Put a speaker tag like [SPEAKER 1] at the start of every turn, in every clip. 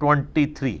[SPEAKER 1] 23।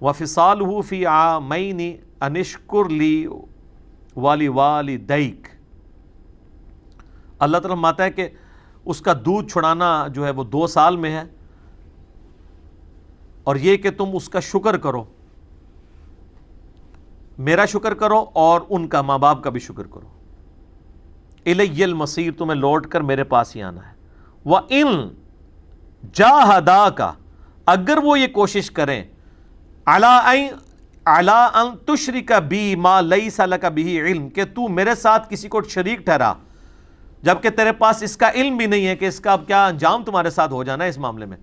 [SPEAKER 1] وفصالہ فی عامین ان اشکر لی ولوالدیک، اللہ تعالیٰ فرماتا ہے کہ اس کا دودھ چھڑانا جو ہے وہ 2 سال میں ہے، اور یہ کہ تم اس کا شکر کرو، میرا شکر کرو اور ان کا ماں باپ کا بھی شکر کرو۔ الی المصیر، تمہیں لوٹ کر میرے پاس ہی آنا ہے۔ وَإِن جَاهَدَاكَ، اگر وہ یہ کوشش کریں، عَلَىٰ أَن تُشْرِكَ بِي مَا لَيْسَ لَكَ بِهِ علم، کہ تو میرے ساتھ کسی کو شریک ٹھہرا جبکہ تیرے پاس اس کا علم بھی نہیں ہے کہ اس کا اب کیا انجام تمہارے ساتھ ہو جانا ہے اس معاملے میں،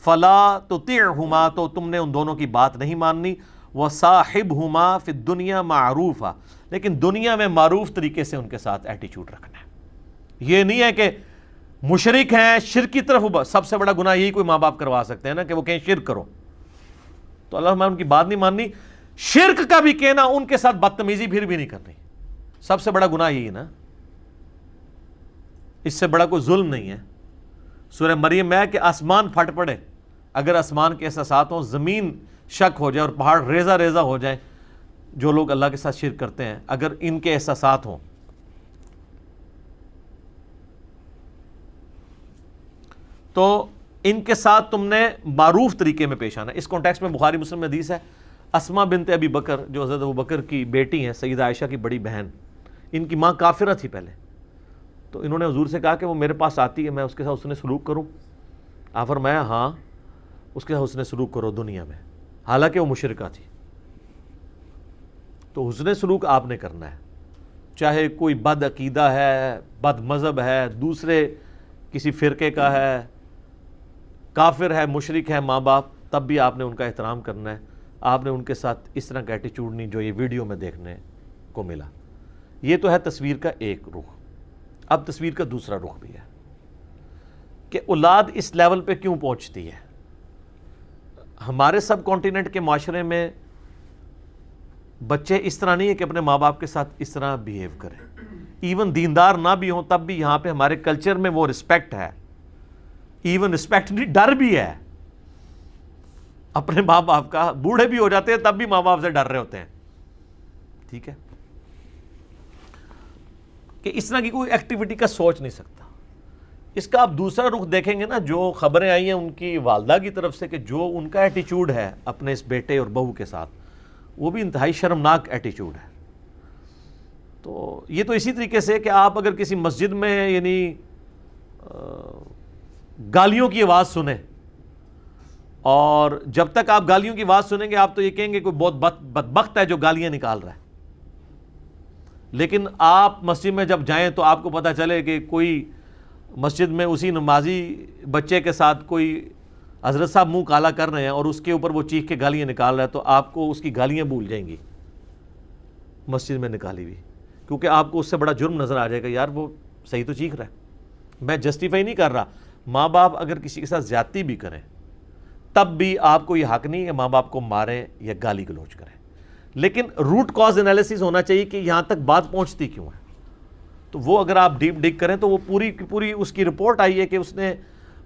[SPEAKER 1] فَلَا تُطِعْهُمَا، تو تم نے ان دونوں کی بات نہیں ماننی، وَصَاحِبْهُمَا فِي الدُّنْيَا مَعْرُوفًا، لیکن دنیا میں معروف طریقے سے ان کے ساتھ ایٹیچیوڈ رکھنا ہے۔ یہ نہیں ہے کہ مشرک ہیں، شرک کی طرف، سب سے بڑا گناہ یہی کوئی ماں باپ کروا سکتے ہیں نا کہ وہ کہیں شرک کرو، تو اللہ نے ان کی بات نہیں ماننی، شرک کا بھی کہنا، ان کے ساتھ بدتمیزی پھر بھی نہیں کرنی، سب سے بڑا گناہ یہی نا، اس سے بڑا کوئی ظلم نہیں ہے۔ سورہ مریم میں ہے کہ آسمان پھٹ پڑے، اگر آسمان کے احساسات ہوں، زمین شک ہو جائے اور پہاڑ ریزہ ریزہ ہو جائیں، جو لوگ اللہ کے ساتھ شرک کرتے ہیں، اگر ان کے احساسات ہوں، تو ان کے ساتھ تم نے معروف طریقے میں پیش آنا ہے۔ اس کانٹیکسٹ میں بخاری مسلم میں حدیث ہے، اسما بنت ابی بکر جو حضرت ابو بکر کی بیٹی ہیں، سیدہ عائشہ کی بڑی بہن، ان کی ماں کافرہ تھی پہلے، تو انہوں نے حضور سے کہا کہ وہ میرے پاس آتی ہے، میں اس کے ساتھ حسن سلوک کروں؟ آپ فرمایا ہاں، اس کے ساتھ حسن سلوک کرو دنیا میں، حالانکہ وہ مشرکہ تھی۔ تو حسن سلوک آپ نے کرنا ہے، چاہے کوئی بد عقیدہ ہے، بد مذہب ہے، دوسرے کسی فرقے کا ہے، کافر ہے، مشرک ہے ماں باپ، تب بھی آپ نے ان کا احترام کرنا ہے، آپ نے ان کے ساتھ اس طرح کا ایٹیچیوڈ نہیں جو یہ ویڈیو میں دیکھنے کو ملا۔ یہ تو ہے تصویر کا ایک رخ۔ اب تصویر کا دوسرا رخ بھی ہے کہ اولاد اس لیول پہ کیوں پہنچتی ہے۔ ہمارے سب کانٹیننٹ کے معاشرے میں بچے اس طرح نہیں ہے کہ اپنے ماں باپ کے ساتھ اس طرح بیہیو کریں، ایون دیندار نہ بھی ہوں تب بھی یہاں پہ ہمارے کلچر میں وہ رسپیکٹ ہے، ایون رسپیکٹ نہیں، ڈر بھی ہے اپنے ماں باپ کا، بوڑھے بھی ہو جاتے ہیں تب بھی ماں باپ سے ڈر رہے ہوتے ہیں، ٹھیک ہے، کہ اس طرح کی کوئی ایکٹیویٹی کا سوچ نہیں سکتا۔ اس کا آپ دوسرا رخ دیکھیں گے نا، جو خبریں آئی ہیں ان کی والدہ کی طرف سے کہ جو ان کا ایٹیچیوڈ ہے اپنے اس بیٹے اور بہو کے ساتھ، وہ بھی انتہائی شرمناک ایٹیچیوڈ ہے۔ تو یہ تو اسی طریقے سے کہ آپ اگر کسی مسجد میں یعنی گالیوں کی آواز سنیں، اور جب تک آپ گالیوں کی آواز سنیں گے آپ تو یہ کہیں گے کوئی بہت بدبخت ہے جو گالیاں نکال رہا ہے، لیکن آپ مسجد میں جب جائیں تو آپ کو پتہ چلے کہ کوئی مسجد میں اسی نمازی بچے کے ساتھ کوئی حضرت صاحب منہ کالا کر رہے ہیں اور اس کے اوپر وہ چیخ کے گالیاں نکال رہا ہے، تو آپ کو اس کی گالیاں بھول جائیں گی مسجد میں نکالی ہوئی، کیونکہ آپ کو اس سے بڑا جرم نظر آ جائے گا، یار وہ صحیح تو چیخ رہا ہے، میں جسٹیفائی نہیں کر رہا۔ ماں باپ اگر کسی کے ساتھ زیادتی بھی کریں تب بھی آپ کو یہ حق نہیں ہے ماں باپ کو ماریں یا گالی گلوچ کریں، لیکن روٹ کاز انالیسس ہونا چاہیے کہ یہاں تک بات پہنچتی کیوں ہے، تو وہ اگر آپ ڈیپ ڈگ کریں تو وہ پوری کی پوری اس کی رپورٹ آئی ہے کہ اس نے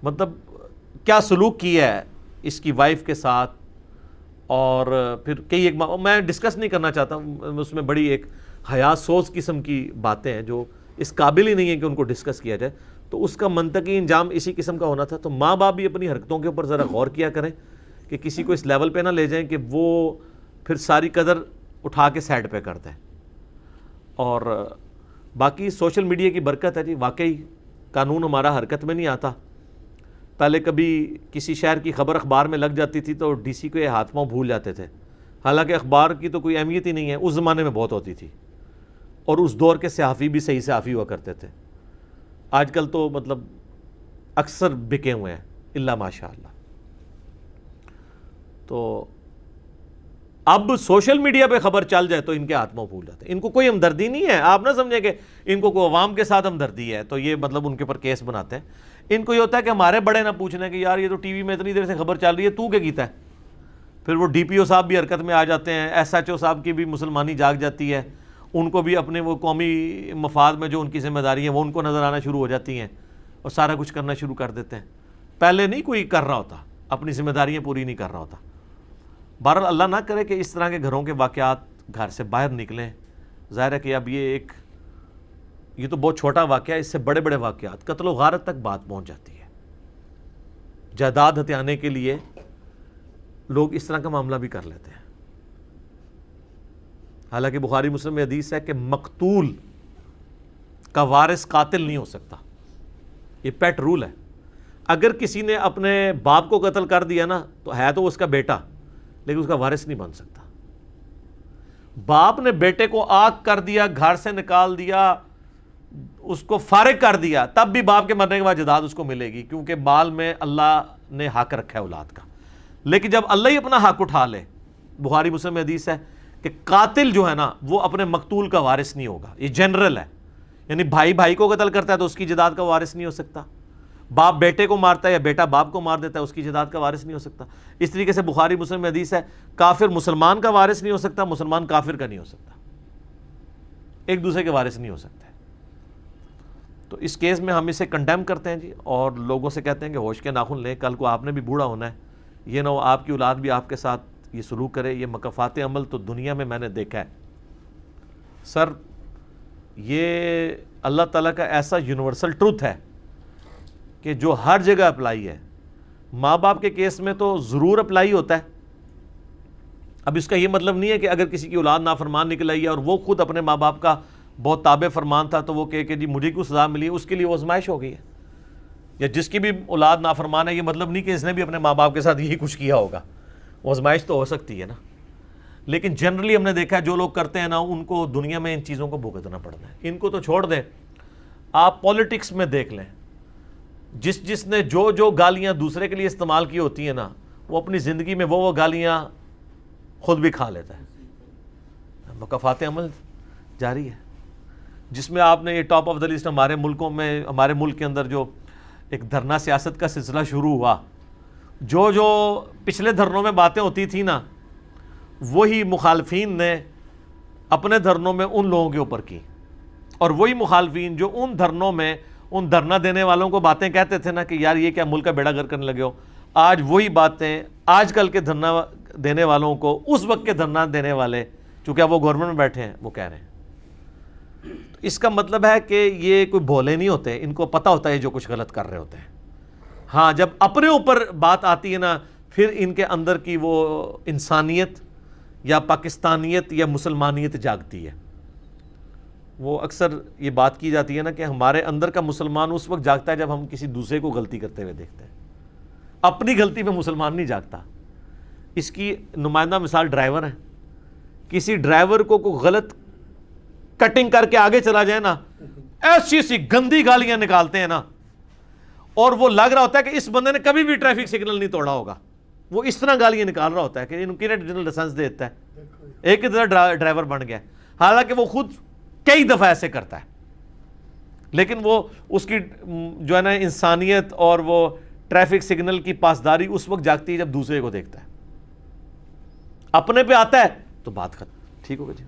[SPEAKER 1] مطلب کیا سلوک کیا ہے اس کی وائف کے ساتھ، اور پھر کئی ایک میں ڈسکس نہیں کرنا چاہتا ہوں، اس میں بڑی ایک حیا سوز قسم کی باتیں ہیں جو اس قابل ہی نہیں ہے کہ ان کو ڈسکس کیا جائے، تو اس کا منطقی انجام اسی قسم کا ہونا تھا۔ تو ماں باپ بھی اپنی حرکتوں کے اوپر ذرا غور کیا کریں کہ کسی کو اس لیول پہ نہ لے جائیں کہ وہ پھر ساری قدر اٹھا کے سائڈ پہ کر دیں۔ اور باقی سوشل میڈیا کی برکت ہے جی، واقعی قانون ہمارا حرکت میں نہیں آتا، پہلے کبھی کسی شہر کی خبر اخبار میں لگ جاتی تھی تو ڈی سی کو ہاتھ پاؤں بھول جاتے تھے، حالانکہ اخبار کی تو کوئی اہمیت ہی نہیں ہے، اس زمانے میں بہت ہوتی تھی، اور اس دور کے صحافی بھی صحیح صحافی ہوا کرتے تھے۔ آج کل تو مطلب اکثر بکے ہوئے ہیں الا ماشاء اللہ۔ تو اب سوشل میڈیا پہ خبر چل جائے تو ان کے ہاتھ منہ پھول جاتے ہیں، ان کو کوئی ہمدردی نہیں ہے، آپ نہ سمجھیں کہ ان کو کوئی عوام کے ساتھ ہمدردی ہے تو یہ مطلب ان کے اوپر کیس بناتے ہیں۔ ان کو یہ ہوتا ہے کہ ہمارے بڑے نہ پوچھنا کہ یار یہ تو ٹی وی میں اتنی دیر سے خبر چل رہی ہے، تو کیا کیتا ہے؟ پھر وہ ڈی پی او صاحب بھی حرکت میں آ جاتے ہیں، ایس ایچ او صاحب کی بھی مسلمانی جاگ جاتی ہے، ان کو بھی اپنے وہ قومی مفاد میں جو ان کی ذمہ داری ہیں وہ ان کو نظر آنا شروع ہو جاتی ہیں اور سارا کچھ کرنا شروع کر دیتے ہیں۔ پہلے نہیں کوئی کر رہا ہوتا، اپنی ذمہ داریاں پوری نہیں کر رہا ہوتا۔ بہرحال اللہ نہ کرے کہ اس طرح کے گھروں کے واقعات گھر سے باہر نکلیں. ظاہر ہے کہ اب یہ تو بہت چھوٹا واقعہ ہے, اس سے بڑے بڑے واقعات, قتل و غارت تک بات پہنچ جاتی ہے. جائیداد ہتھیانے کے لیے لوگ اس طرح کا معاملہ بھی کر لیتے ہیں. حالانکہ بخاری مسلم میں حدیث ہے کہ مقتول کا وارث قاتل نہیں ہو سکتا. یہ پیٹ رول ہے. اگر کسی نے اپنے باپ کو قتل کر دیا نا تو ہے تو اس کا بیٹا, لیکن اس کا وارث نہیں بن سکتا. باپ نے بیٹے کو آگ کر دیا, گھر سے نکال دیا, اس کو فارغ کر دیا, تب بھی باپ کے مرنے کے بعد جائیداد اس کو ملے گی, کیونکہ مال میں اللہ نے حق رکھا ہے اولاد کا. لیکن جب اللہ ہی اپنا حق اٹھا لے, بخاری مسلم میں حدیث ہے کہ قاتل جو ہے نا وہ اپنے مقتول کا وارث نہیں ہوگا. یہ جنرل ہے, یعنی بھائی بھائی کو قتل کرتا ہے تو اس کی جائیداد کا وارث نہیں ہو سکتا. باپ بیٹے کو مارتا ہے یا بیٹا باپ کو مار دیتا ہے, اس کی جائیداد کا وارث نہیں ہو سکتا. اس طریقے سے بخاری مسلم میں حدیث ہے کافر مسلمان کا وارث نہیں ہو سکتا, مسلمان کافر کا نہیں ہو سکتا, ایک دوسرے کے وارث نہیں ہو سکتے. تو اس کیس میں ہم اسے کنڈیم کرتے ہیں جی, اور لوگوں سے کہتے ہیں کہ ہوش کے ناخن لیں, کل کو آپ نے بھی بوڑھا ہونا ہے, یہ نہ ہو آپ کی اولاد بھی آپ کے ساتھ یہ سلوک کرے. یہ مکافات عمل تو دنیا میں نے دیکھا ہے سر. یہ اللہ تعالیٰ کا ایسا یونیورسل ٹروتھ ہے کہ جو ہر جگہ اپلائی ہے. ماں باپ کے کیس میں تو ضرور اپلائی ہوتا ہے. اب اس کا یہ مطلب نہیں ہے کہ اگر کسی کی اولاد نافرمان نکل آئی ہے اور وہ خود اپنے ماں باپ کا بہت تابع فرمان تھا تو وہ کہے کہ جی مجھے کیوں سزا ملی ہے, اس کے لیے وہ آزمائش ہو گئی ہے. یا جس کی بھی اولاد نافرمان ہے, یہ مطلب نہیں کہ اس نے بھی اپنے ماں باپ کے ساتھ یہی کچھ کیا ہوگا. وہ آزمائش تو ہو سکتی ہے نا, لیکن جنرلی ہم نے دیکھا ہے جو لوگ کرتے ہیں نا ان کو دنیا میں ان چیزوں کو بھگتنا پڑتا ہے. ان کو تو چھوڑ دیں, آپ پولیٹکس میں دیکھ لیں, جس نے جو گالیاں دوسرے کے لیے استعمال کی ہوتی ہیں نا, وہ اپنی زندگی میں وہ گالیاں خود بھی کھا لیتا ہے. مکافات عمل جاری ہے, جس میں آپ نے یہ ٹاپ آف دا لسٹ ہمارے ملکوں میں, ہمارے ملک کے اندر جو ایک دھرنا سیاست کا سلسلہ شروع ہوا, جو پچھلے دھرنوں میں باتیں ہوتی تھیں نا وہی مخالفین نے اپنے دھرنوں میں ان لوگوں کے اوپر کی, اور وہی مخالفین جو ان دھرنوں میں ان دھرنا دینے والوں کو باتیں کہتے تھے نا کہ یار یہ کیا ملک کا بیڑا گرک کرنے لگے ہو, آج وہی باتیں آج کل کے دھرنا دینے والوں کو اس وقت کے دھرنا دینے والے, چونکہ اب وہ گورنمنٹ میں بیٹھے ہیں, وہ کہہ رہے ہیں. اس کا مطلب ہے کہ یہ کوئی بھولے نہیں ہوتے, ان کو پتہ ہوتا ہے جو کچھ غلط کر رہے ہوتے ہیں. ہاں جب اپنے اوپر بات آتی ہے نا پھر ان کے اندر کی وہ انسانیت یا پاکستانیت یا مسلمانیت جاگتی ہے. وہ اکثر یہ بات کی جاتی ہے نا کہ ہمارے اندر کا مسلمان اس وقت جاگتا ہے جب ہم کسی دوسرے کو غلطی کرتے ہوئے دیکھتے ہیں, اپنی غلطی پہ مسلمان نہیں جاگتا. اس کی نمائندہ مثال ڈرائیور ہے. کسی ڈرائیور کو کوئی غلط کٹنگ کر کے آگے چلا جائے نا, ایسی سی گندی گالیاں نکالتے ہیں نا, اور وہ لگ رہا ہوتا ہے کہ اس بندے نے کبھی بھی ٹریفک سگنل نہیں توڑا ہوگا. وہ اس طرح گالیاں نکال رہا ہوتا ہے کہ انہوں نے لائسنس دیتا ہے, ایک ہی طرح ڈرائیور بن گیا, حالانکہ وہ خود کئی دفعہ ایسے کرتا ہے. لیکن وہ اس کی جو ہے نا انسانیت اور وہ ٹریفک سگنل کی پاسداری اس وقت جاگتی ہے جب دوسرے کو دیکھتا ہے. اپنے پہ آتا ہے تو بات ختم, ٹھیک ہوگا جی.